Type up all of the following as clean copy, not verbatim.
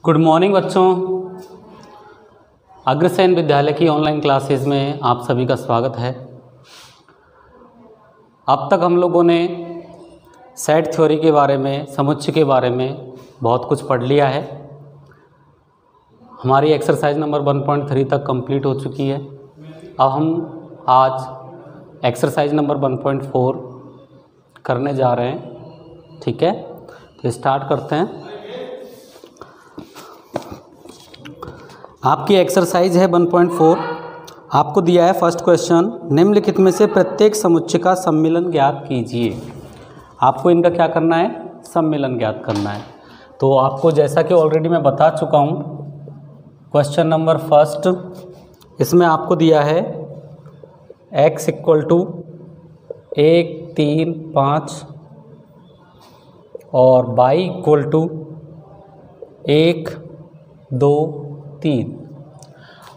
Good morning बच्चों। अग्रसेन विद्यालय की ऑनलाइन क्लासेस में आप सभी का स्वागत है। अब तक हम लोगों ने सेट थ्योरी के बारे में, समुच्चय के बारे में बहुत कुछ पढ़ लिया है। हमारी एक्सरसाइज नंबर 1.3 तक कंप्लीट हो चुकी है। अब हम आज एक्सरसाइज नंबर 1.4 करने जा रहे हैं। ठीक है, तो स्टार्ट करते हैं। आपकी एक्सरसाइज है 1.4। आपको दिया है फर्स्ट क्वेश्चन, निम्नलिखित में से प्रत्येक समुच्चय का सम्मिलन ज्ञात कीजिए। आपको इनका क्या करना है, सम्मिलन ज्ञात करना है। तो आपको जैसा कि ऑलरेडी मैं बता चुका हूँ, क्वेश्चन नंबर फर्स्ट इसमें आपको दिया है x = 1, 3, 5 और y = 1, 2, 3।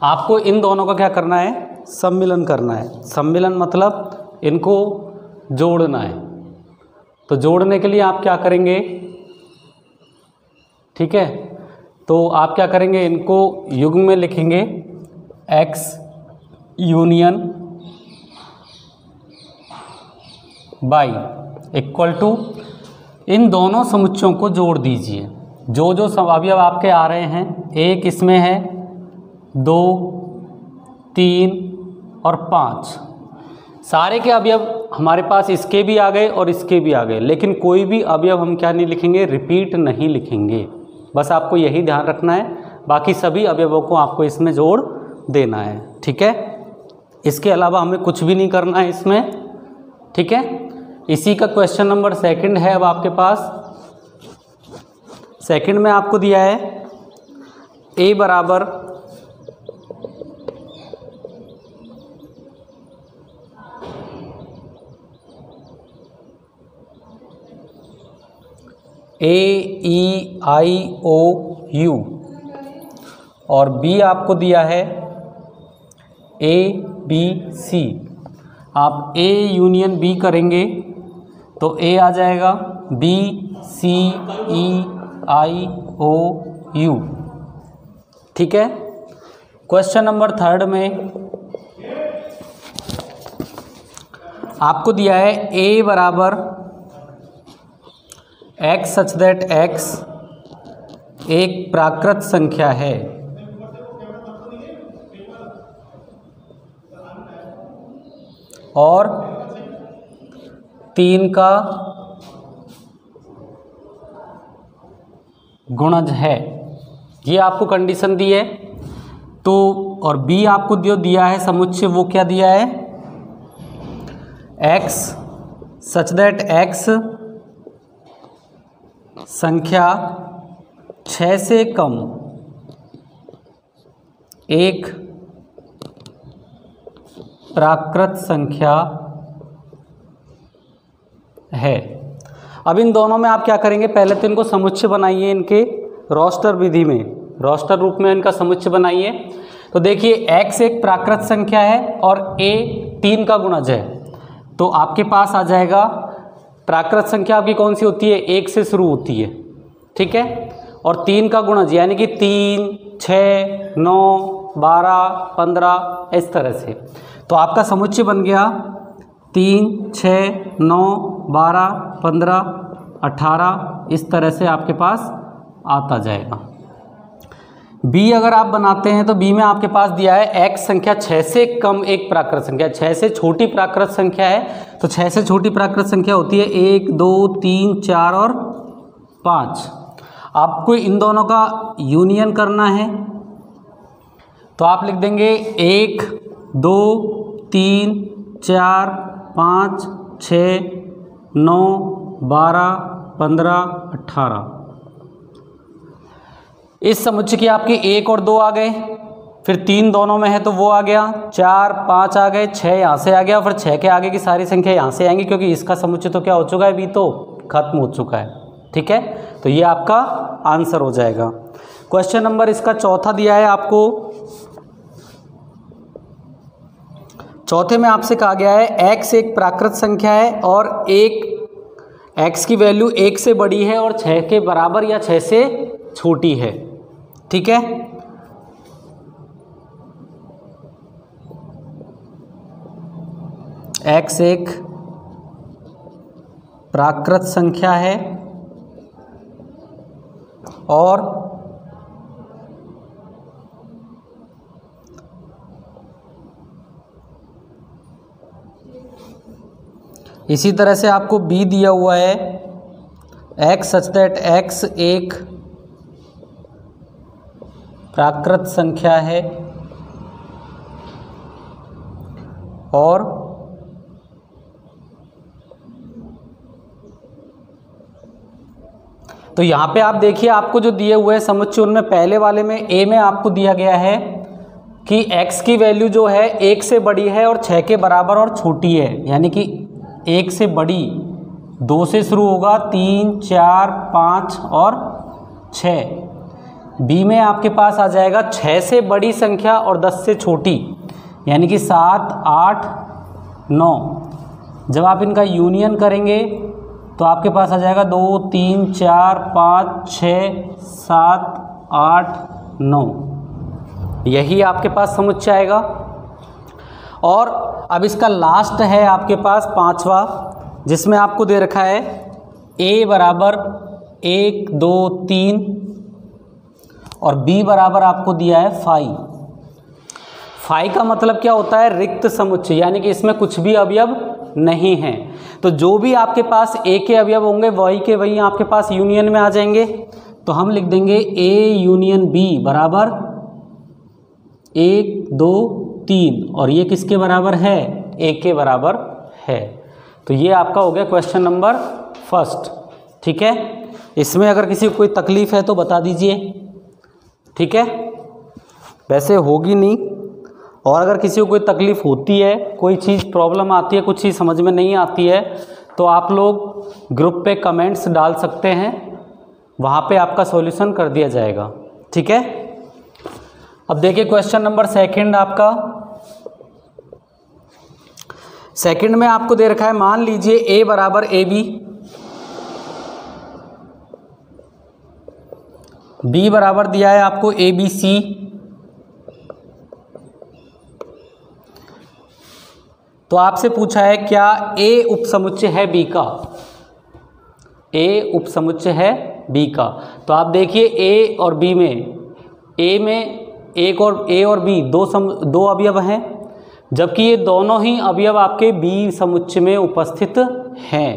आपको इन दोनों का क्या करना है, सम्मिलन करना है। सम्मिलन मतलब इनको जोड़ना है। तो जोड़ने के लिए आप क्या करेंगे, ठीक है, तो आप क्या करेंगे, इनको युग्म में लिखेंगे x यूनियन y = इन दोनों समुच्चयों को जोड़ दीजिए। जो जो अवयव आपके आ रहे हैं, एक इसमें है, 2, 3 और 5, सारे के अवयव हमारे पास इसके भी आ गए और इसके भी आ गए। लेकिन कोई भी अवयव हम क्या नहीं लिखेंगे, रिपीट नहीं लिखेंगे। बस आपको यही ध्यान रखना है। बाकी सभी अवयवों को आपको इसमें जोड़ देना है। ठीक है, इसके अलावा हमें कुछ भी नहीं करना है इसमें। ठीक है, इसी का क्वेश्चन नंबर सेकंड है। अब आपके पास सेकंड में आपको दिया है a बराबर AEIOU और b आपको दिया है ABC। आप A यूनियन B करेंगे तो A आ जाएगा, BCEIOU। ठीक है, क्वेश्चन नंबर थर्ड में आपको दिया है A बराबर x सच दैट x एक प्राकृत संख्या है और 3 का गुणज है। ये आपको कंडीशन दी है। तो और b आपको जो दिया है समुच्चय, वो क्या दिया है, x सच दैट x संख्या 6 से कम एक प्राकृत संख्या है। अब इन दोनों में आप क्या करेंगे, पहले तो इनको समुच्चय बनाइए, इनके रोस्टर विधि में, रोस्टर रूप में इनका समुच्चय बनाइए। तो देखिए x एक प्राकृत संख्या है और a 3 का गुणज है। तो आपके पास आ जाएगा, प्राकृत संख्या आपकी कौन सी होती है, 1 से शुरू होती है। ठीक है, और 3 का गुणज यानी कि 3, 6, 9, 12, 15 इस तरह से। तो आपका समुच्चय बन गया 3, 6, 9, 12, 15, 18 इस तरह से आपके पास आता जाएगा। b अगर आप बनाते हैं तो b में आपके पास दिया है x संख्या 6 से कम एक प्राकृत संख्या, 6 से छोटी प्राकृत संख्या है। तो 6 से छोटी प्राकृत संख्या होती है 1, 2, 3, 4 और 5। आपको इन दोनों का यूनियन करना है। तो आप लिख देंगे 1, 2, 3, 4, 5, 6, 9, 12, 15, 18। इस समुच्चय की आपकी 1 और 2 आ गए, फिर 3 दोनों में है तो वो आ गया, 4, 5 आ गए, 6 यहाँ से आ गया, फिर 6 के आगे की सारी संख्या यहाँ से आएंगी, क्योंकि इसका समुच्चय तो क्या हो चुका है, भी तो खत्म हो चुका है। ठीक है, तो ये आपका आंसर हो जाएगा। क्वेश्चन नंबर इसका चौथा दिया है आपको। चौथे में आपसे कहा गया है x एक प्राकृत संख्या है और x की वैल्यू 1 से बड़ी है और 6 के बराबर या 6 से छोटी है। ठीक है। x एक प्राकृत संख्या है और इसी तरह से आपको b दिया हुआ है x सच दैट x एक प्राकृत संख्या है और तो यहाँ पे आप देखिए आपको जो दिए हुए हैं समुच्चय उनमें पहले वाले में a में आपको दिया गया है कि x की वैल्यू जो है 1 से बड़ी है और 6 के बराबर और छोटी है, यानी कि 1 से बड़ी 2 से शुरू होगा, 3, 4, 5 और 6। b में आपके पास आ जाएगा 6 से बड़ी संख्या और 10 से छोटी, यानी कि 7, 8, 9। जब आप इनका यूनियन करेंगे तो आपके पास आ जाएगा 2, 3, 4, 5, 6, 7, 8, 9। यही आपके पास समुच्चय आएगा। और अब इसका लास्ट है आपके पास पांचवा, जिसमें आपको दे रखा है a बराबर 1, 2, 3 और b बराबर आपको दिया है 5। 5 का मतलब क्या होता है? रिक्त समुच्चय, यानी कि इसमें कुछ भी अवयव नहीं है। तो जो भी आपके पास a के अवयव होंगे वही के वही आपके पास यूनियन में आ जाएंगे। तो हम लिख देंगे a यूनियन b बराबर 1, 2, 3 और ये किसके बराबर है? a के बराबर है। तो ये आपका हो गया क्वेश्चन नंबर फर्स्ट। ठीक है, इसमें अगर किसी को कोई तकलीफ है तो बता दीजिए। ठीक है, वैसे होगी नहीं, और अगर किसी को कोई तकलीफ़ होती है, कोई चीज़ प्रॉब्लम आती है, कुछ चीज़ समझ में नहीं आती है, तो आप लोग ग्रुप पे कमेंट्स डाल सकते हैं, वहाँ पे आपका सॉल्यूशन कर दिया जाएगा। ठीक है, अब देखिए क्वेश्चन नंबर सेकंड आपका। सेकंड में आपको दे रखा है, मान लीजिए a बराबर AB, b बराबर दिया है आपको ABC, तो आपसे पूछा है क्या a उपसमुच्चय है b का? a उपसमुच्चय है b का। तो आप देखिए a और b में, a में एक और a और b दो अवयव हैं, जबकि ये दोनों ही अवयव आपके b समुच्चय में उपस्थित हैं।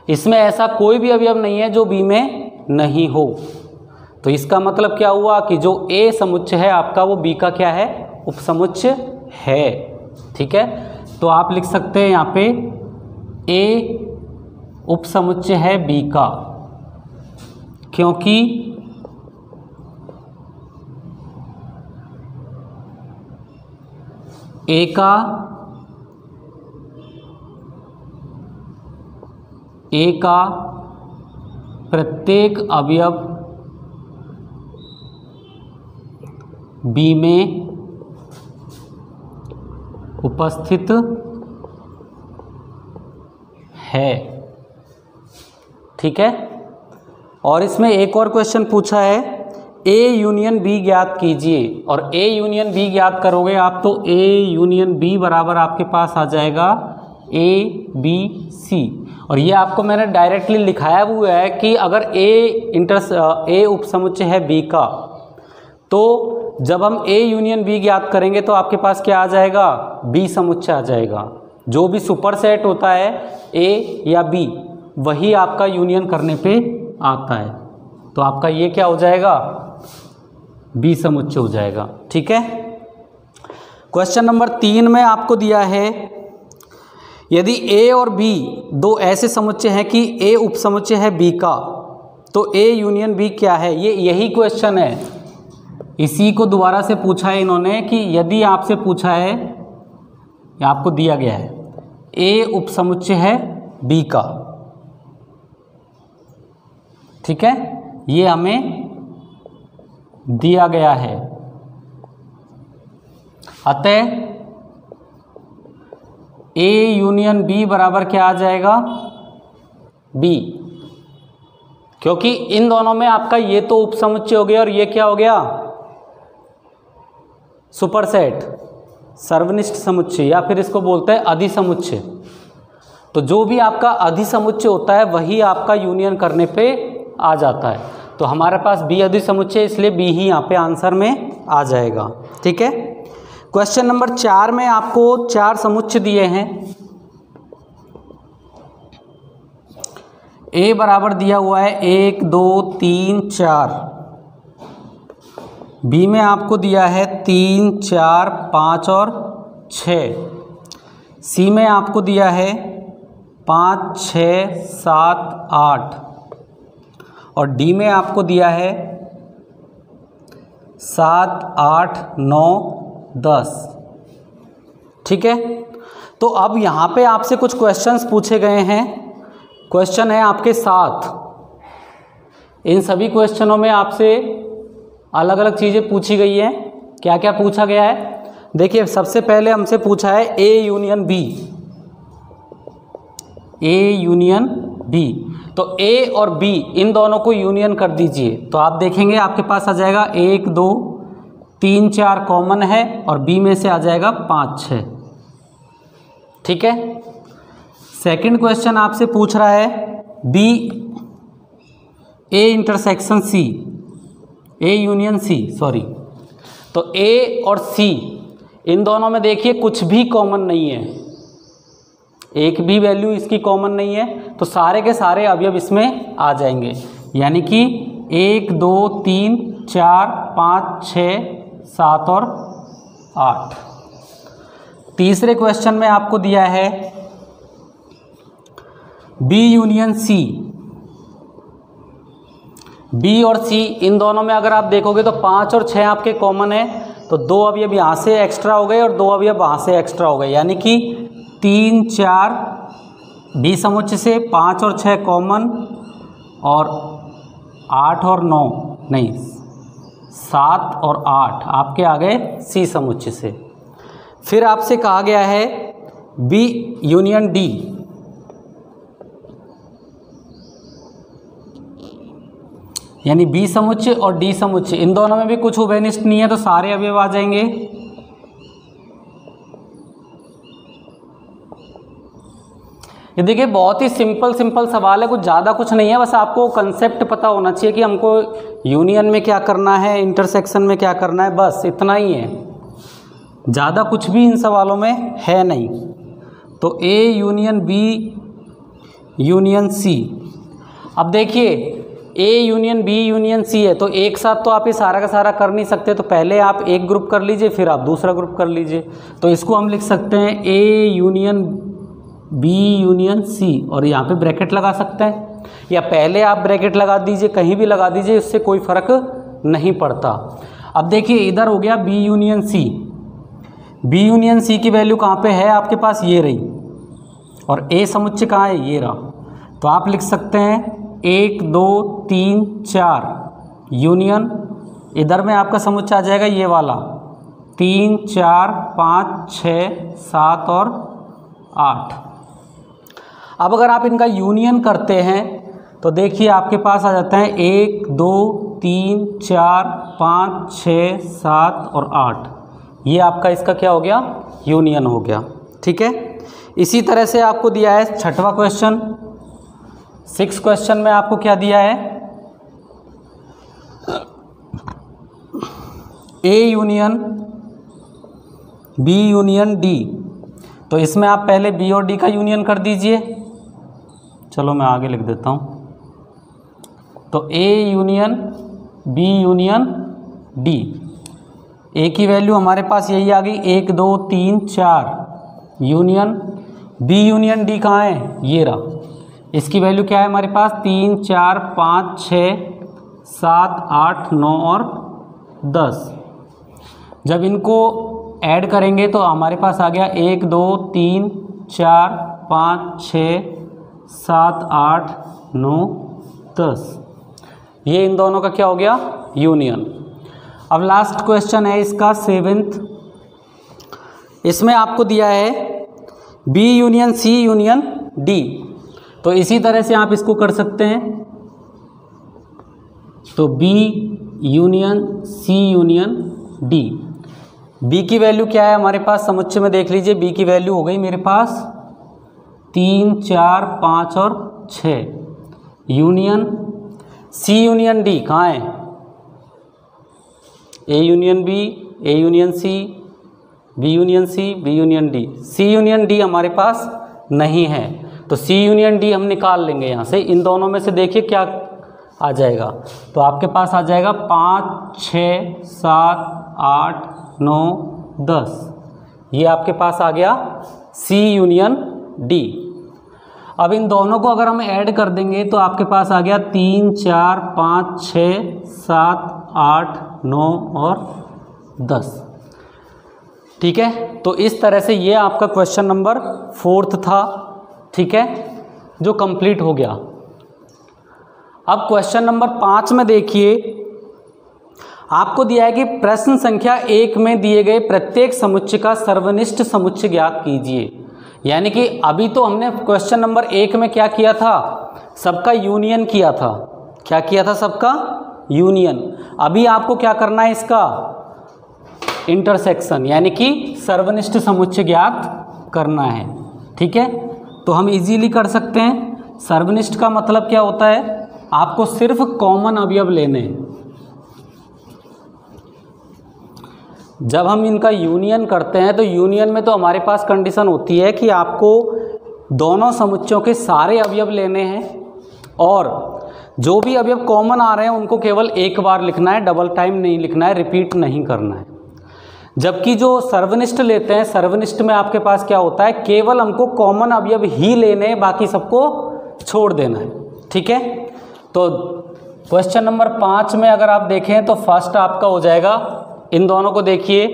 इसमें ऐसा कोई भी अवयव नहीं है जो b में नहीं हो। तो इसका मतलब क्या हुआ कि जो a समुच्चय है आपका वो b का क्या है? उपसमुच्चय है। ठीक है, तो आप लिख सकते हैं यहाँ पे a उपसमुच्चय है b का, क्योंकि a का प्रत्येक अवयव b में उपस्थित है। ठीक है, और इसमें एक और क्वेश्चन पूछा है, a यूनियन b ज्ञात कीजिए, और a यूनियन b ज्ञात करोगे आप तो a यूनियन b बराबर आपके पास आ जाएगा a b c। और ये आपको मैंने डायरेक्टली लिखाया हुआ है कि अगर a उपसमुच्चय है b का, तो जब हम a यूनियन b ज्ञात करेंगे तो आपके पास क्या आ जाएगा? b समुच्चय आ जाएगा। जो भी सुपर सेट होता है a या b, वही आपका यूनियन करने पे आता है। तो आपका ये क्या हो जाएगा? b समुच्चय हो जाएगा। ठीक है, क्वेश्चन नंबर 3 में आपको दिया है, यदि a और b दो ऐसे समुच्चय हैं कि a उपसमुच्चय है b का, तो a यूनियन b क्या है? यही क्वेश्चन है, इसी को दोबारा से पूछा है इन्होंने कि यदि आपसे पूछा है, या आपको दिया गया है a उपसमुच्चय है b का। ठीक है, ये हमें दिया गया है। अतः a यूनियन b बराबर क्या आ जाएगा? b। क्योंकि इन दोनों में आपका ये तो उपसमुच्चय हो गया और ये क्या हो गया, सुपरसेट, सर्वनिष्ठ समुच्चय, या फिर इसको बोलते हैं अधिसमुच्चय। तो जो भी आपका अधिसमुच्चय होता है वही आपका यूनियन करने पे आ जाता है। तो हमारे पास बी अधिसमुच्चय, इसलिए बी ही यहाँ पे आंसर में आ जाएगा। ठीक है। क्वेश्चन नंबर 4 में आपको 4 समुच्चय दिए हैं। ए बराबर दिया हुआ है 1 2 3 4, बी में आपको दिया है 3 4 5 और 6, सी में आपको दिया है 5 6 7 8 और डी में आपको दिया है 7 8 9 10। ठीक है। तो अब यहाँ पे आपसे कुछ क्वेश्चंस पूछे गए हैं। क्वेश्चन है आपके 7। इन सभी क्वेश्चनों में आपसे अलग अलग चीज़ें पूछी गई हैं। क्या क्या पूछा गया है, देखिए सबसे पहले हमसे पूछा है A union B, A union B. तो ए और बी इन दोनों को यूनियन कर दीजिए। तो आप देखेंगे आपके पास आ जाएगा 1 2 3 4 कॉमन है और बी में से आ जाएगा 5 6। ठीक है। सेकंड क्वेश्चन आपसे पूछ रहा है B A intersection C, A union C, sorry. तो ए और सी इन दोनों में देखिए कुछ भी कॉमन नहीं है, एक भी वैल्यू इसकी कॉमन नहीं है। तो सारे के सारे अवयव इसमें आ जाएंगे, यानी कि 1 2 3 4 5 6 7 और 8। तीसरे क्वेश्चन में आपको दिया है बी यूनियन सी, बी और सी इन दोनों में अगर आप देखोगे तो 5 और 6 आपके कॉमन है, तो 2 अवयव यहाँ से एक्स्ट्रा हो गए और 2 अवयव वहाँ से एक्स्ट्रा हो गए, यानी कि 3 4 बी समुच्चय से 5 और 6 कॉमन और 8 और 9 नहीं 7 और 8 आपके आ गए सी समुच्चय से। फिर आपसे कहा गया है बी यूनियन डी, यानी बी समुच्चय और डी समुच्चय इन दोनों में भी कुछ उभयनिष्ठ नहीं है, तो सारे अवयव आ जाएंगे। ये देखिए बहुत ही सिंपल सवाल है, कुछ ज़्यादा कुछ नहीं है, बस आपको कंसेप्ट पता होना चाहिए कि हमको यूनियन में क्या करना है, इंटरसेक्शन में क्या करना है, बस इतना ही है, ज़्यादा कुछ भी इन सवालों में है नहीं। तो A union B union C. अब देखिए A union B union C है, तो एक साथ तो आप ये सारा का सारा कर नहीं सकते, तो पहले आप एक ग्रुप कर लीजिए फिर आप दूसरा ग्रुप कर लीजिए। तो इसको हम लिख सकते हैं A union B union C, और यहाँ पे ब्रैकेट लगा सकते हैं, या पहले आप ब्रैकेट लगा दीजिए, कहीं भी लगा दीजिए, इससे कोई फ़र्क नहीं पड़ता। अब देखिए इधर हो गया B union C, B union C की वैल्यू कहाँ पे है आपके पास, ये रही, और ए समुच्चय कहाँ है, ये रहा। तो आप लिख सकते हैं 1 2 3 4 यूनियन, इधर में आपका समुच्चय आ जाएगा ये वाला 3 4 5 6 7 और 8। अब अगर आप इनका यूनियन करते हैं तो देखिए आपके पास आ जाता है 1 2 3 4 5 6 7 और 8। ये आपका इसका क्या हो गया, यूनियन हो गया। ठीक है। इसी तरह से आपको दिया है 6वां क्वेश्चन। 6 क्वेश्चन में आपको क्या दिया है, A union B union D. तो इसमें आप पहले बी और डी का यूनियन कर दीजिए, चलो मैं आगे लिख देता हूँ। तो A union B union D, A की वैल्यू हमारे पास यही आ गई 1 2 3 4 यूनियन बी यूनियन डी कहाँ है, ये रहा। इसकी वैल्यू क्या है हमारे पास 3 4 5 6 7 8 9 और 10। जब इनको ऐड करेंगे तो हमारे पास आ गया 1 2 3 4 5 6 7 8 9 10। ये इन दोनों का क्या हो गया, यूनियन। अब लास्ट क्वेश्चन है इसका 7th। इसमें आपको दिया है B union C union D. तो इसी तरह से आप इसको कर सकते हैं। तो B union C union D. B की वैल्यू क्या है हमारे पास, समुच्चय में देख लीजिए। बी की वैल्यू हो गई मेरे पास 3, 4, 5 और 6। यूनियन सी यूनियन डी कहाँ है, A union B, A union C, B union C, B union D. C union D हमारे पास नहीं है, तो सी यूनियन डी हम निकाल लेंगे यहाँ से। इन दोनों में से देखिए क्या आ जाएगा, तो आपके पास आ जाएगा 5, 6, 7, 8, 9, 10। ये आपके पास आ गया सी यूनियन डी। अब इन दोनों को अगर हम ऐड कर देंगे तो आपके पास आ गया 3, 4, 5, 6, 7, 8, 9 और 10। ठीक है, तो इस तरह से ये आपका क्वेश्चन नंबर 4 था। ठीक है, जो कंप्लीट हो गया। अब क्वेश्चन नंबर 5 में देखिए, आपको दिया है कि प्रश्न संख्या 1 में दिए गए प्रत्येक समुच्चय का सर्वनिष्ठ समुच्चय ज्ञात कीजिए। यानी कि अभी तो हमने क्वेश्चन नंबर 1 में क्या किया था, सबका यूनियन किया था। क्या किया था, सबका यूनियन। अभी आपको क्या करना है, इसका इंटरसेक्शन, यानी कि सर्वनिष्ठ समुच्चय ज्ञात करना है। ठीक है, तो हम इजीली कर सकते हैं। सर्वनिष्ठ का मतलब क्या होता है, आपको सिर्फ कॉमन अवयव लेने हैं। जब हम इनका यूनियन करते हैं तो यूनियन में तो हमारे पास कंडीशन होती है कि आपको दोनों समुच्चयों के सारे अवयव लेने हैं और जो भी अवयव कॉमन आ रहे हैं उनको केवल एक बार लिखना है, डबल टाइम नहीं लिखना है, रिपीट नहीं करना है। जबकि जो सर्वनिष्ठ लेते हैं, सर्वनिष्ठ में आपके पास क्या होता है, केवल हमको कॉमन अवयव ही लेने, बाकी सबको छोड़ देना है। ठीक है, तो क्वेश्चन नंबर 5 में अगर आप देखें तो फर्स्ट आपका हो जाएगा, इन दोनों को देखिए,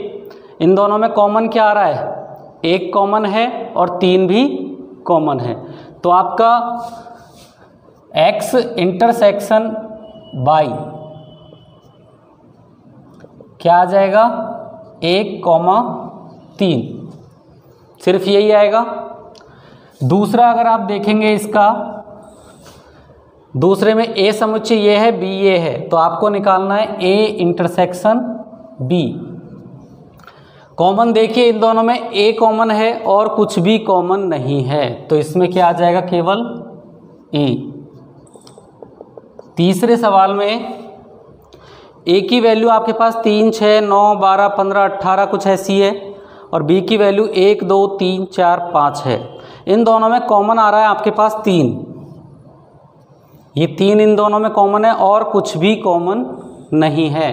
इन दोनों में कॉमन क्या आ रहा है, 1 कॉमन है और 3 भी कॉमन है। तो आपका x इंटरसेक्शन y क्या आ जाएगा, 1,3, सिर्फ यही आएगा। दूसरा अगर आप देखेंगे इसका, दूसरे में a समुच्चय ये है, b ये है, तो आपको निकालना है a इंटरसेक्शन b। कॉमन देखिए इन दोनों में a कॉमन है और कुछ भी कॉमन नहीं है, तो इसमें क्या आ जाएगा, केवल a। तीसरे सवाल में a की वैल्यू आपके पास 3, 6, 9, 12, 15, 18 कुछ ऐसी है और b की वैल्यू 1, 2, 3, 4, 5 है। इन दोनों में कॉमन आ रहा है आपके पास 3, ये 3 इन दोनों में कॉमन है और कुछ भी कॉमन नहीं है,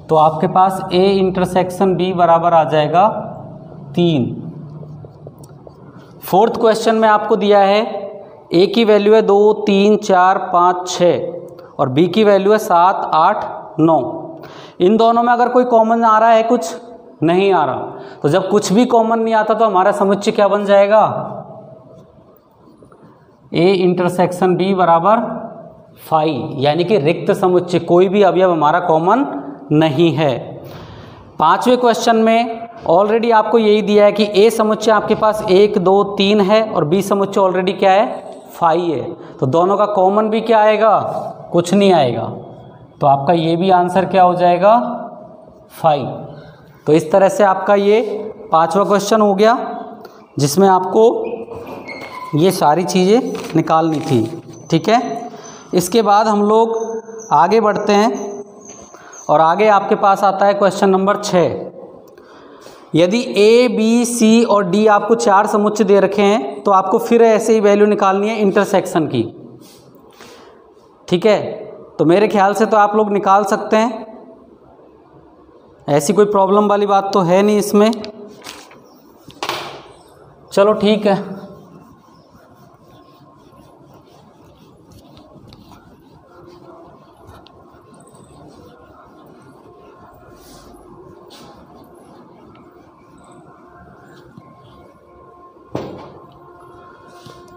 तो आपके पास a इंटरसेक्शन b बराबर आ जाएगा 3। फोर्थ क्वेश्चन में आपको दिया है a की वैल्यू है 2, 3, 4, 5, 6 और b की वैल्यू है 7, 8, 9। इन दोनों में अगर कोई कॉमन आ रहा है, कुछ नहीं आ रहा, तो जब कुछ भी कॉमन नहीं आता तो हमारा समुच्चय क्या बन जाएगा, a इंटरसेक्शन b बराबर 5, यानी कि रिक्त समुच्चय, कोई भी अवयव हमारा कॉमन नहीं है। 5वें क्वेश्चन में ऑलरेडी आपको यही दिया है कि a समुच्चय आपके पास 1, 2, 3 है और b समुच्चय ऑलरेडी क्या है, 5 है, तो दोनों का कॉमन भी क्या आएगा, कुछ नहीं आएगा, तो आपका ये भी आंसर क्या हो जाएगा, 5। तो इस तरह से आपका ये 5वां क्वेश्चन हो गया जिसमें आपको ये सारी चीज़ें निकालनी थी। ठीक है, इसके बाद हम लोग आगे बढ़ते हैं और आगे आपके पास आता है क्वेश्चन नंबर 6। यदि a, b, c और d आपको 4 समुच्चय दे रखे हैं तो आपको फिर ऐसे ही वैल्यू निकालनी है इंटरसेक्शन की। ठीक है, तो मेरे ख्याल से तो आप लोग निकाल सकते हैं, ऐसी कोई प्रॉब्लम वाली बात तो है नहीं इसमें। चलो ठीक है,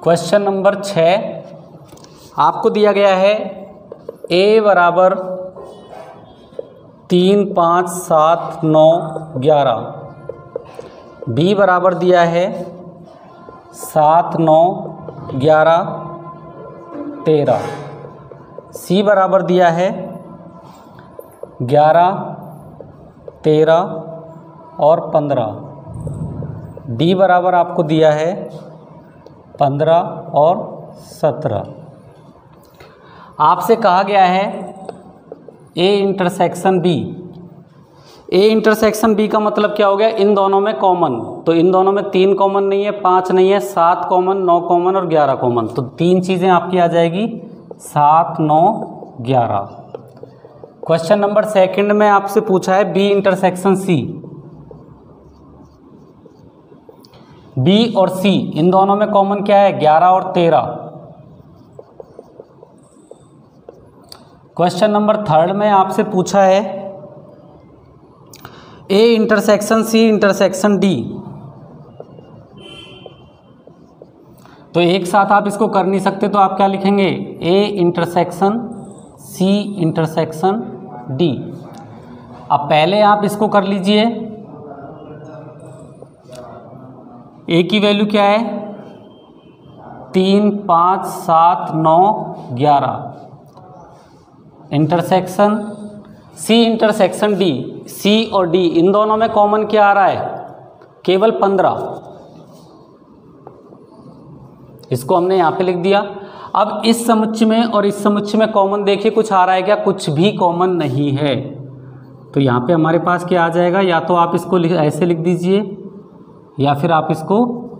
क्वेश्चन नंबर 6 आपको दिया गया है a बराबर 3, 5, 7, 9, 11, b बराबर दिया है 7, 9, 11, 13, c बराबर दिया है 11, 13 और 15। डी बराबर आपको दिया है 15 और 17। आपसे कहा गया है A intersection B. A intersection B का मतलब क्या हो गया, इन दोनों में कॉमन। तो इन दोनों में 3 कॉमन नहीं है, 5 नहीं है, 7 कॉमन, 9 कॉमन और 11 कॉमन। तो 3 चीज़ें आपकी आ जाएगी 7, 9, 11। क्वेश्चन नंबर 2 में आपसे पूछा है बी इंटरसेक्शन सी। बी और सी इन दोनों में कॉमन क्या है, 11 और 13। क्वेश्चन नंबर 3 में आपसे पूछा है A intersection C intersection D. तो एक साथ आप इसको कर नहीं सकते, तो आप क्या लिखेंगे, A intersection C intersection D. अब पहले आप इसको कर लीजिए। ए की वैल्यू क्या है, 3, 5, 7, 9, 11। इंटरसेक्शन सी इंटरसेक्शन डी, सी और डी इन दोनों में कॉमन क्या आ रहा है, केवल 15। इसको हमने यहाँ पे लिख दिया। अब इस समुच्चय में और इस समुच्चय में कॉमन देखिए कुछ आ रहा है क्या, कुछ भी कॉमन नहीं है। तो यहाँ पे हमारे पास क्या आ जाएगा, या तो आप इसको ऐसे लिख दीजिए या फिर आप इसको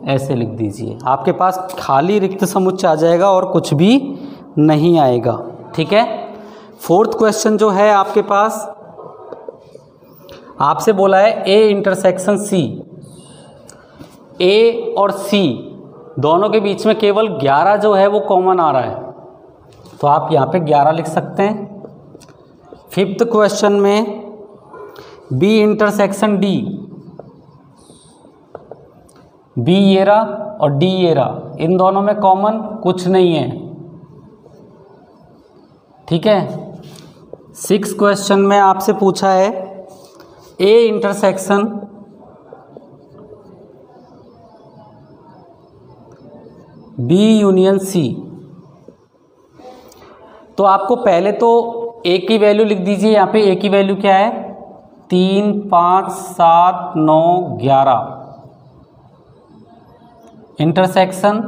ऐसे लिख दीजिए। आपके पास खाली रिक्त समुच्चय आ जाएगा और कुछ भी नहीं आएगा। ठीक है। 4th क्वेश्चन जो है आपके पास, आपसे बोला है ए इंटरसेक्शन सी। ए और सी दोनों के बीच में केवल 11 जो है वो कॉमन आ रहा है, तो आप यहाँ पे 11 लिख सकते हैं। 5th क्वेश्चन में बी इंटरसेक्शन डी। बी ये रहा और डी ये रहा, इन दोनों में कॉमन कुछ नहीं है। ठीक है। 6th क्वेश्चन में आपसे पूछा है A intersection B union C. तो आपको पहले तो ए की वैल्यू लिख दीजिए। यहाँ पे ए की वैल्यू क्या है, 3, 5, 7, 9, 11। इंटरसेक्शन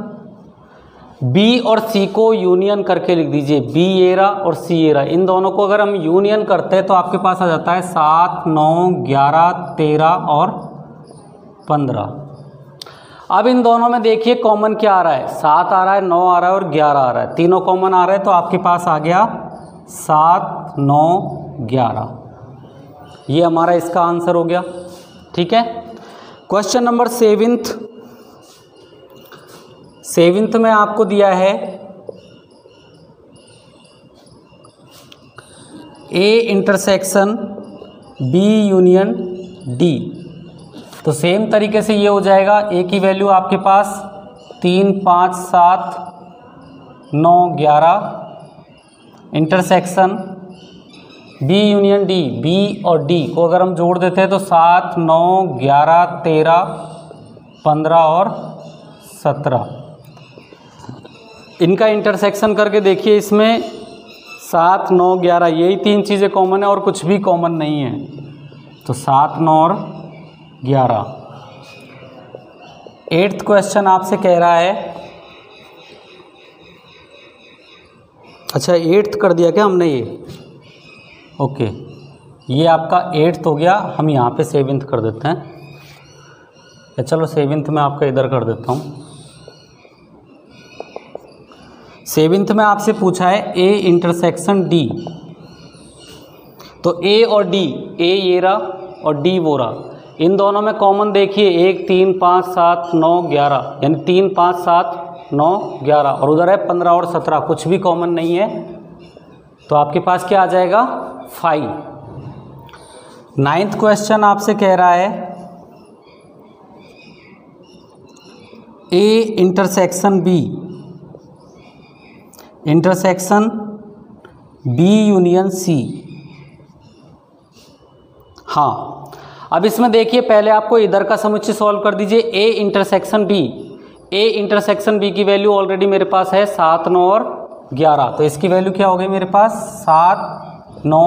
बी और सी को यूनियन करके लिख दीजिए, बी ये रहा और सी ये रहा। इन दोनों को अगर हम यूनियन करते हैं तो आपके पास आ जाता है 7, 9, 11, 13 और 15। अब इन दोनों में देखिए कॉमन क्या आ रहा है, 7 आ रहा है, 9 आ रहा है और 11 आ रहा है। तीनों कॉमन आ रहे हैं, तो आपके पास आ गया 7, 9, 11। ये हमारा इसका आंसर हो गया। ठीक है। क्वेश्चन नंबर 7th में आपको दिया है A intersection B union D. तो सेम तरीके से ये हो जाएगा, ए की वैल्यू आपके पास 3, 5, 7, 9, 11। Intersection B union D, B और डी को अगर हम जोड़ देते हैं तो 7, 9, 11, 13, 15 और 17। इनका इंटरसेक्शन करके देखिए, इसमें 7, 9, 11 यही 3 चीज़ें कॉमन है और कुछ भी कॉमन नहीं है। तो 7, 9 और 11। 8th क्वेश्चन आपसे कह रहा है, अच्छा 8th कर दिया क्या हमने ये, ओके। ये आपका 8th हो गया, हम यहाँ पे 7th कर देते हैं। या चलो 7th में आपका इधर कर देता हूँ। 7th में आपसे पूछा है ए इंटरसेक्शन डी। तो ए और डी, ए ये रहा और डी वो रहा, इन दोनों में कॉमन देखिए 1, 3, 5, 7, 9, 11, यानी 3, 5, 7, 9, 11 और उधर है 15 और 17, कुछ भी कॉमन नहीं है। तो आपके पास क्या आ जाएगा, 5। 9th क्वेश्चन आपसे कह रहा है A intersection B. Intersection B union C. हाँ, अब इसमें देखिए पहले आपको इधर का समुच्चय सॉल्व कर दीजिए, A intersection B. A intersection B की वैल्यू ऑलरेडी मेरे पास है 7, 9 और 11। तो इसकी वैल्यू क्या हो गई मेरे पास, 7, 9,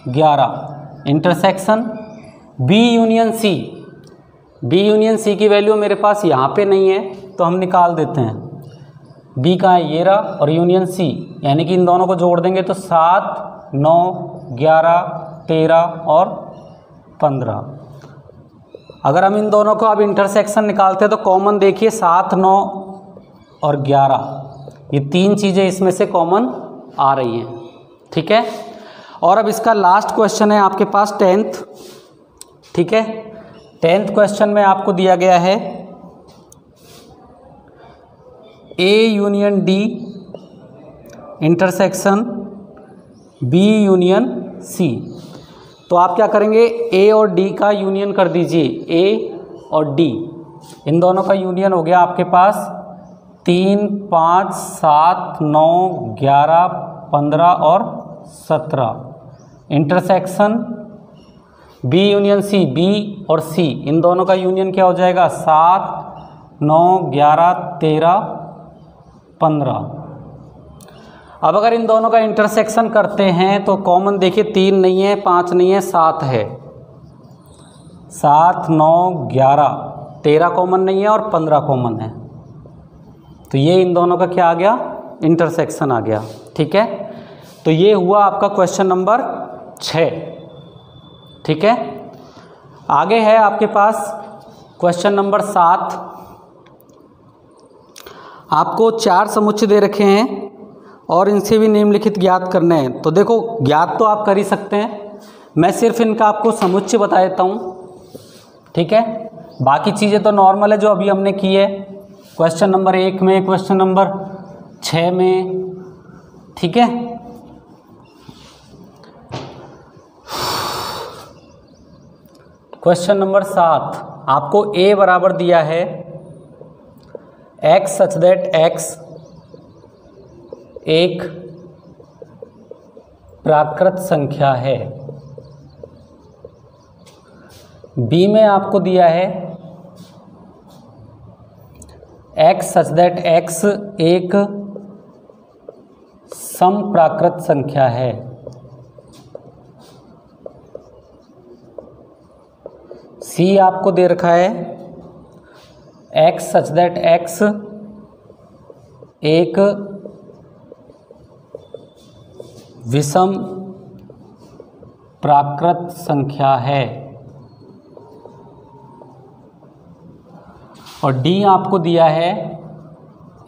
11 intersection B union C. B union C की वैल्यू मेरे पास यहाँ पे नहीं है तो हम निकाल देते हैं। बी कहाँ है, ये रहा, और यूनियन सी, यानी कि इन दोनों को जोड़ देंगे तो 7 9 11 13 और 15। अगर हम इन दोनों को अब इंटरसेक्शन निकालते हैं तो कॉमन देखिए 7 9 और 11, ये तीन चीज़ें इसमें से कॉमन आ रही हैं। ठीक है, और अब इसका लास्ट क्वेश्चन है आपके पास 10th। ठीक है, 10th क्वेश्चन में आपको दिया गया है A union D intersection B union C. तो आप क्या करेंगे, ए और डी का यूनियन कर दीजिए। ए और डी इन दोनों का यूनियन हो गया आपके पास 3 5 7 9 11 15 और 17। Intersection B union C, B और सी इन दोनों का यूनियन क्या हो जाएगा, 7 9 11 13 15। अब अगर इन दोनों का इंटरसेक्शन करते हैं तो कॉमन देखिए 3 नहीं है, 5 नहीं है, 7 है। 7 9 11 13 कॉमन नहीं है और 15 कॉमन है, तो ये इन दोनों का क्या आ गया, इंटरसेक्शन आ गया। ठीक है, तो ये हुआ आपका क्वेश्चन नंबर 6। ठीक है, आगे है आपके पास क्वेश्चन नंबर 7। आपको 4 समुच्चय दे रखे हैं और इनसे भी निम्नलिखित ज्ञात करने हैं। तो देखो ज्ञात तो आप कर ही सकते हैं, मैं सिर्फ इनका आपको समुच्चय बता देता हूँ। ठीक है, बाकी चीज़ें तो नॉर्मल है जो अभी हमने की है क्वेश्चन नंबर 1 में, क्वेश्चन नंबर 6 में। ठीक है, क्वेश्चन नंबर 7 आपको a बराबर दिया है x सच दैट x एक प्राकृत संख्या है। b में आपको दिया है x सच दैट x एक समप्राकृत संख्या है। c आपको दे रखा है x सच दैट x एक विषम प्राकृत संख्या है, और d आपको दिया है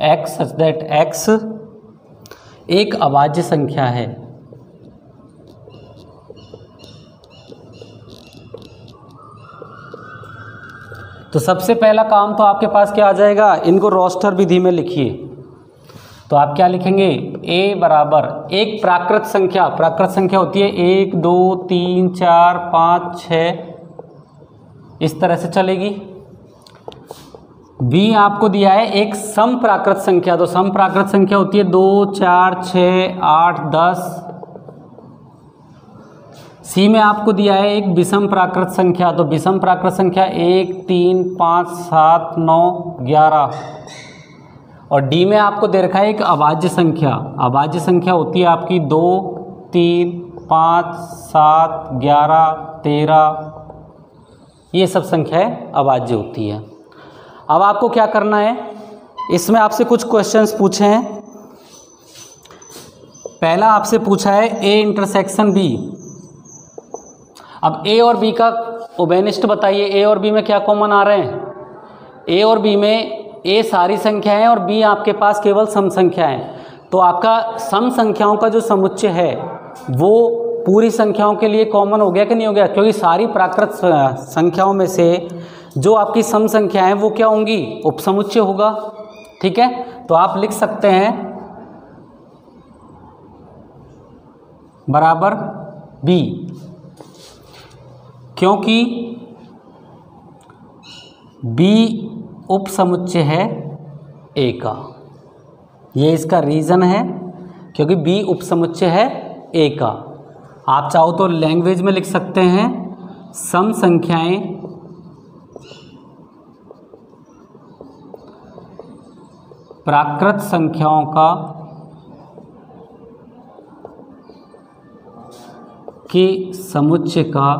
x सच दैट x एक अभाज्य संख्या है। तो सबसे पहला काम तो आपके पास क्या आ जाएगा, इनको रोस्टर विधि में लिखिए। तो आप क्या लिखेंगे, a बराबर एक प्राकृत संख्या, प्राकृत संख्या होती है 1 2 3 4 5 6 इस तरह से चलेगी। b आपको दिया है एक सम प्राकृत संख्या, तो सम प्राकृत संख्या होती है 2 4 6 8 10। c में आपको दिया है एक विषम प्राकृत संख्या, तो विषम प्राकृत संख्या 1 3 5 7 9 11। और d में आपको दे रखा है एक अभाज्य संख्या, अभाज्य संख्या होती है आपकी 2 3 5 7 11 13, ये सब संख्याएं अभाज्य होती है। अब आपको क्या करना है, इसमें आपसे कुछ क्वेश्चंस पूछे हैं। पहला आपसे पूछा है a इंटरसेक्शन b। अब a और b का उभयनिष्ठ बताइए, a और b में क्या कॉमन आ रहे हैं। a और b में a सारी संख्याएं हैं और b आपके पास केवल सम संख्याएं हैं। तो आपका सम संख्याओं का जो समुच्चय है वो पूरी संख्याओं के लिए कॉमन हो गया कि नहीं हो गया, क्योंकि सारी प्राकृत संख्याओं में से जो आपकी सम संख्याएं हैं वो क्या होंगी, उपसमुच्चय होगा। ठीक है, तो आप लिख सकते हैं बराबर b, क्योंकि b उपसमुच्चय है a का। ये इसका रीज़न है, क्योंकि b उपसमुच्चय है a का। आप चाहो तो लैंग्वेज में लिख सकते हैं सम संख्याएं प्राकृत संख्याओं का कि समुच्चय का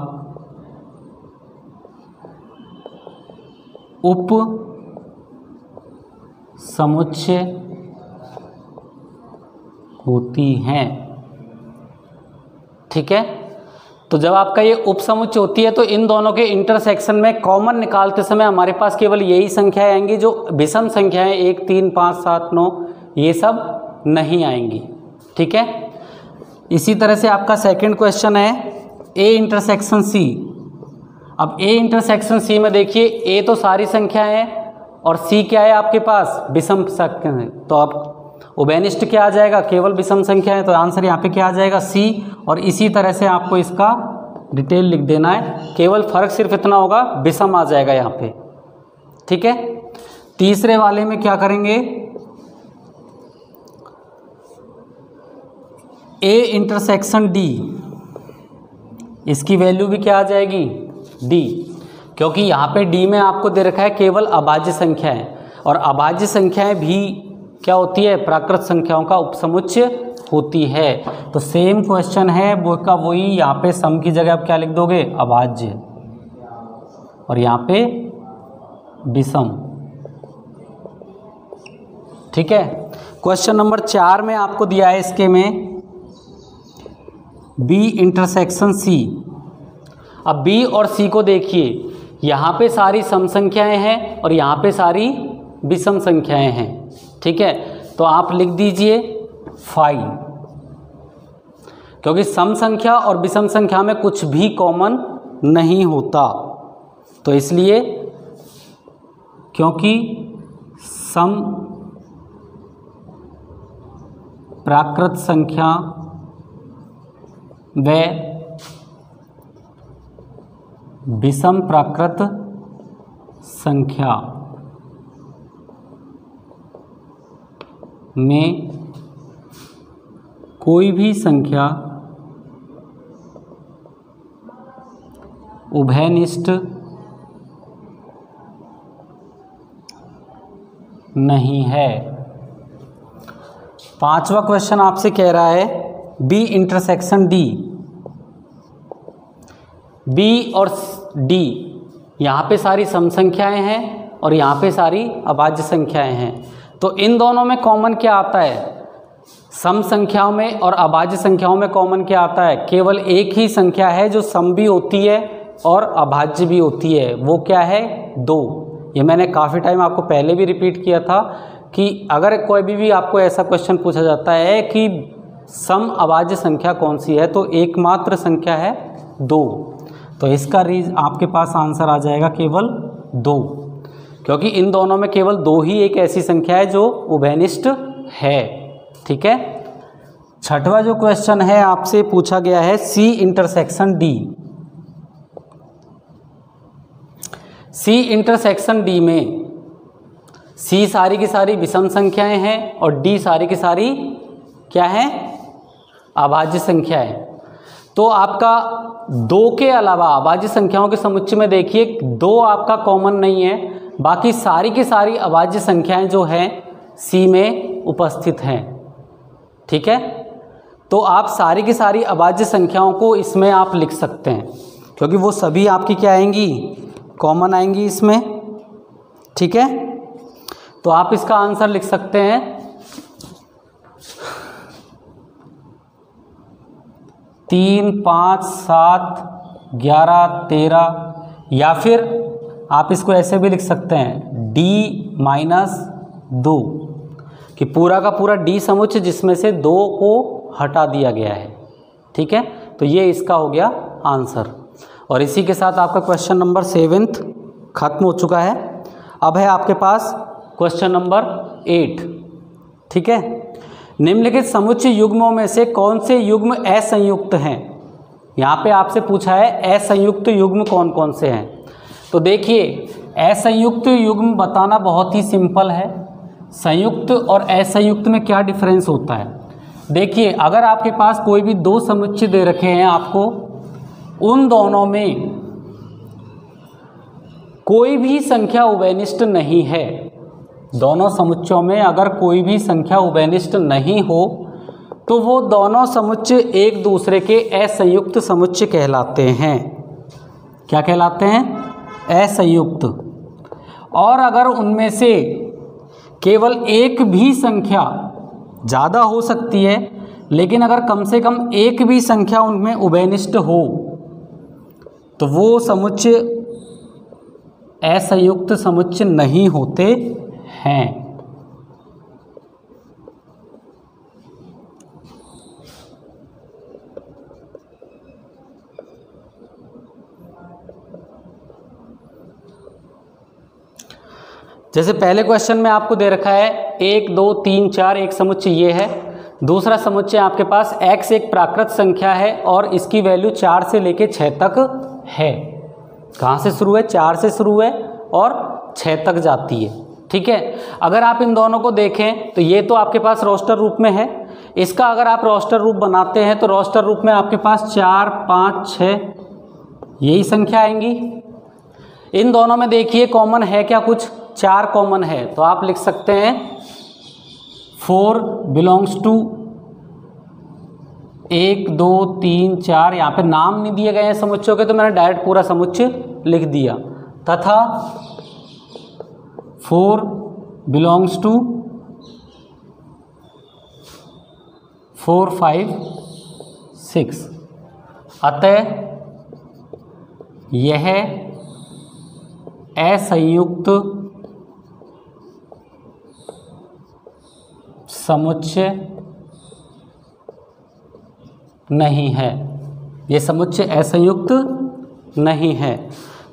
उप समुच्चय होती हैं। ठीक है, तो जब आपका ये उपसमुच्चय होती है तो इन दोनों के इंटरसेक्शन में कॉमन निकालते समय हमारे पास केवल यही संख्याएं आएंगी, जो विषम संख्याएं 1 3 5 7 9 ये सब नहीं आएंगी। ठीक है, इसी तरह से आपका सेकंड क्वेश्चन है ए इंटरसेक्शन सी। अब ए इंटरसेक्शन सी में देखिए ए तो सारी संख्याएं हैं और सी क्या है आपके पास, विषम संख्या है, तो अब उभयनिष्ठ क्या आ जाएगा, केवल विषम संख्या है, तो आंसर यहाँ पे क्या आ जाएगा सी। और इसी तरह से आपको इसका डिटेल लिख देना है, केवल फर्क सिर्फ इतना होगा विषम आ जाएगा यहाँ पे। ठीक है, तीसरे वाले में क्या करेंगे, ए इंटरसेक्शन डी, इसकी वैल्यू भी क्या आ जाएगी डी, क्योंकि यहाँ पे डी में आपको दे रखा है केवल अभाज्य संख्याएं, और अभाज्य संख्याएं भी क्या होती है, प्राकृत संख्याओं का उपसमुच्चय होती है। तो सेम क्वेश्चन है वो का वही, यहाँ पे सम की जगह आप क्या लिख दोगे अभाज्य, और यहाँ पे विषम। ठीक है, क्वेश्चन नंबर 4 में आपको दिया है इसके में बी इंटरसेक्शन सी। अब बी और सी को देखिए, यहाँ पे सारी सम संख्याएं हैं और यहाँ पे सारी विषम संख्याएं हैं। ठीक है, तो आप लिख दीजिए 5, क्योंकि सम संख्या और विषम संख्या में कुछ भी कॉमन नहीं होता, तो इसलिए क्योंकि सम प्राकृत संख्या व विषम प्राकृत संख्या में कोई भी संख्या उभयनिष्ठ नहीं है। पांचवा क्वेश्चन आपसे कह रहा है बी इंटरसेक्शन डी। बी और डी यहाँ पे सारी सम संख्याएं हैं और यहाँ पे सारी अभाज्य संख्याएं हैं, तो इन दोनों में कॉमन क्या आता है, सम संख्याओं में और अभाज्य संख्याओं में कॉमन क्या आता है, केवल एक ही संख्या है जो सम भी होती है और अभाज्य भी होती है, वो क्या है 2। ये मैंने काफ़ी टाइम आपको पहले भी रिपीट किया था कि अगर कोई भी आपको ऐसा क्वेश्चन पूछा जाता है कि सम अभाज्य संख्या कौन सी है, तो एकमात्र संख्या है 2, तो इसका आपके पास आंसर आ जाएगा केवल 2, क्योंकि इन दोनों में केवल 2 ही एक ऐसी संख्या है जो उभयनिष्ठ है। ठीक है, छठवां जो क्वेश्चन है आपसे पूछा गया है C intersection D. C intersection D में सी सारी की सारी विषम संख्याएं हैं और डी सारी की सारी क्या है, अभाज्य संख्याएं। तो आपका 2 के अलावा अभाज्य संख्याओं के समुच्चय में देखिए 2 आपका कॉमन नहीं है, बाकी सारी की सारी अभाज्य संख्याएं जो हैं सी में उपस्थित हैं। ठीक है, तो आप सारी की सारी अभाज्य संख्याओं को इसमें आप लिख सकते हैं, क्योंकि वो सभी आपकी क्या आएंगी, कॉमन आएंगी इसमें। ठीक है, तो आप इसका आंसर लिख सकते हैं 3 5 7 11 13, या फिर आप इसको ऐसे भी लिख सकते हैं D-2, कि पूरा का पूरा डी समुच्चय जिसमें से 2 को हटा दिया गया है। ठीक है, तो ये इसका हो गया आंसर। और इसी के साथ आपका क्वेश्चन नंबर 7 खत्म हो चुका है। अब है आपके पास क्वेश्चन नंबर 8। ठीक है, निम्नलिखित समुच्चय युग्मों में से कौन से युग्म असंयुक्त हैं। यहाँ पे आपसे पूछा है असंयुक्त युग्म कौन कौन से हैं। तो देखिए असंयुक्त युग्म बताना बहुत ही सिंपल है। संयुक्त और असंयुक्त में क्या डिफरेंस होता है, देखिए अगर आपके पास कोई भी 2 समुच्चय दे रखे हैं आपको, उन दोनों में कोई भी संख्या उभयनिष्ठ नहीं है, दोनों समुच्चयों में अगर कोई भी संख्या उभयनिष्ठ नहीं हो तो वो दोनों समुच्चय एक दूसरे के असंयुक्त समुच्चय कहलाते हैं। क्या कहलाते हैं? असंयुक्त। और अगर उनमें से केवल एक भी संख्या, ज़्यादा हो सकती है लेकिन अगर कम से कम एक भी संख्या उनमें उभयनिष्ठ हो तो वो समुच्चय असंयुक्त समुच्चय नहीं होते हैं। जैसे पहले क्वेश्चन में आपको दे रखा है 1 2 3 4 एक समुच्चय ये है। दूसरा समुच्चय आपके पास x एक प्राकृत संख्या है और इसकी वैल्यू 4 से लेके 6 तक है। कहाँ से शुरू है? 4 से शुरू है और 6 तक जाती है। ठीक है, अगर आप इन दोनों को देखें तो ये तो आपके पास रोस्टर रूप में है। इसका अगर आप रोस्टर रूप बनाते हैं तो रोस्टर रूप में आपके पास 4 5 6 यही संख्या आएंगी। इन दोनों में देखिए कॉमन है क्या? कुछ 4 कॉमन है, तो आप लिख सकते हैं 4 बिलोंग्स टू 1 2 3 4। यहाँ पे नाम नहीं दिए गए हैं समुच्चयों के तो मैंने डायरेक्ट पूरा समुच्चय लिख दिया। तथा 4 बिलोंग्स टू 4 5 6। अतः यह असंयुक्त समुच्चय नहीं है। ये समुच्चय असंयुक्त नहीं है।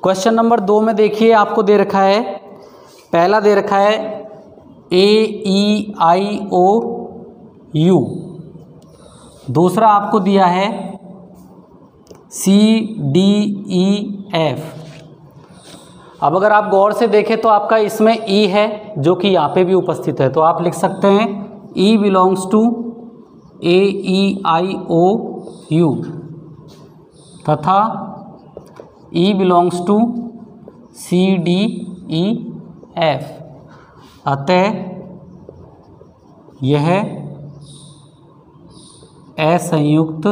क्वेश्चन नंबर 2 में देखिए आपको दे रखा है, पहला दे रखा है AEIOU, दूसरा आपको दिया है CDEF। अब अगर आप गौर से देखें तो आपका इसमें E है जो कि यहाँ पे भी उपस्थित है, तो आप लिख सकते हैं E बिलोंग्स टू AEIOU तथा E बिलोंग्स टू CDEF। अतः यह असंयुक्त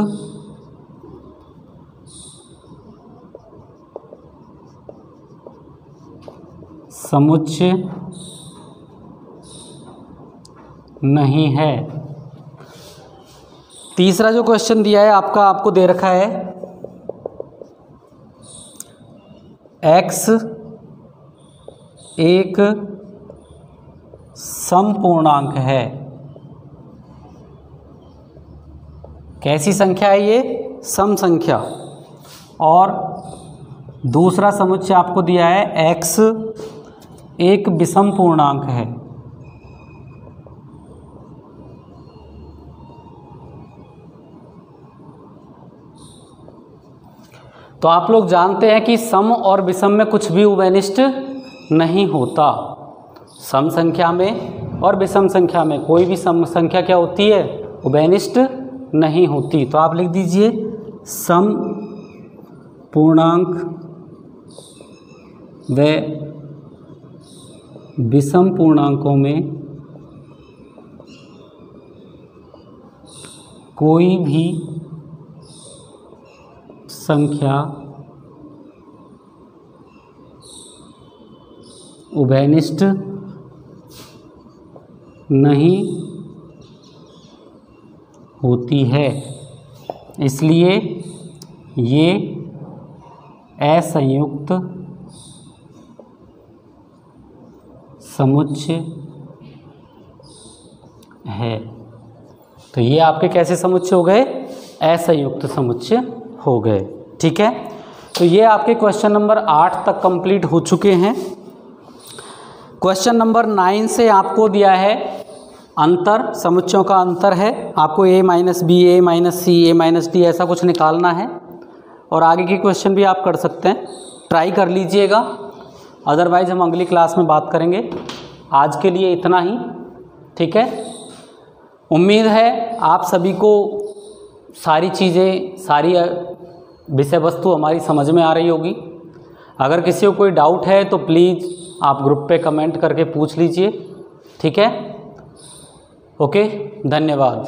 समुच्चय नहीं है। तीसरा जो क्वेश्चन दिया है आपको दे रखा है x एक समपूर्णांक है। कैसी संख्या है ये? सम संख्या। और दूसरा समुच्चय आपको दिया है x एक विषम पूर्णांक है। तो आप लोग जानते हैं कि सम और विषम में कुछ भी उभयनिष्ठ नहीं होता। सम संख्या में और विषम संख्या में कोई भी सम संख्या क्या होती है? उभयनिष्ठ नहीं होती। तो आप लिख दीजिए सम पूर्णांक व विषम पूर्णांकों में कोई भी संख्या उभयनिष्ठ नहीं होती है, इसलिए ये असंयुक्त समुच्चय है। तो ये आपके कैसे समुच्चय हो गए? असंयुक्त समुच्चय हो गए। ठीक है, तो ये आपके क्वेश्चन नंबर 8 तक कंप्लीट हो चुके हैं। क्वेश्चन नंबर 9 से आपको दिया है अंतर, समुच्चयों का अंतर है। आपको a minus B, a minus C, a minus D ऐसा कुछ निकालना है और आगे के क्वेश्चन भी आप कर सकते हैं, ट्राई कर लीजिएगा। अदरवाइज़ हम अगली क्लास में बात करेंगे। आज के लिए इतना ही। ठीक है, उम्मीद है आप सभी को सारी चीज़ें, सारी विषय वस्तु हमारी समझ में आ रही होगी। अगर किसी को कोई डाउट है तो प्लीज़ आप ग्रुप पे कमेंट करके पूछ लीजिए। ठीक है, ओके, धन्यवाद।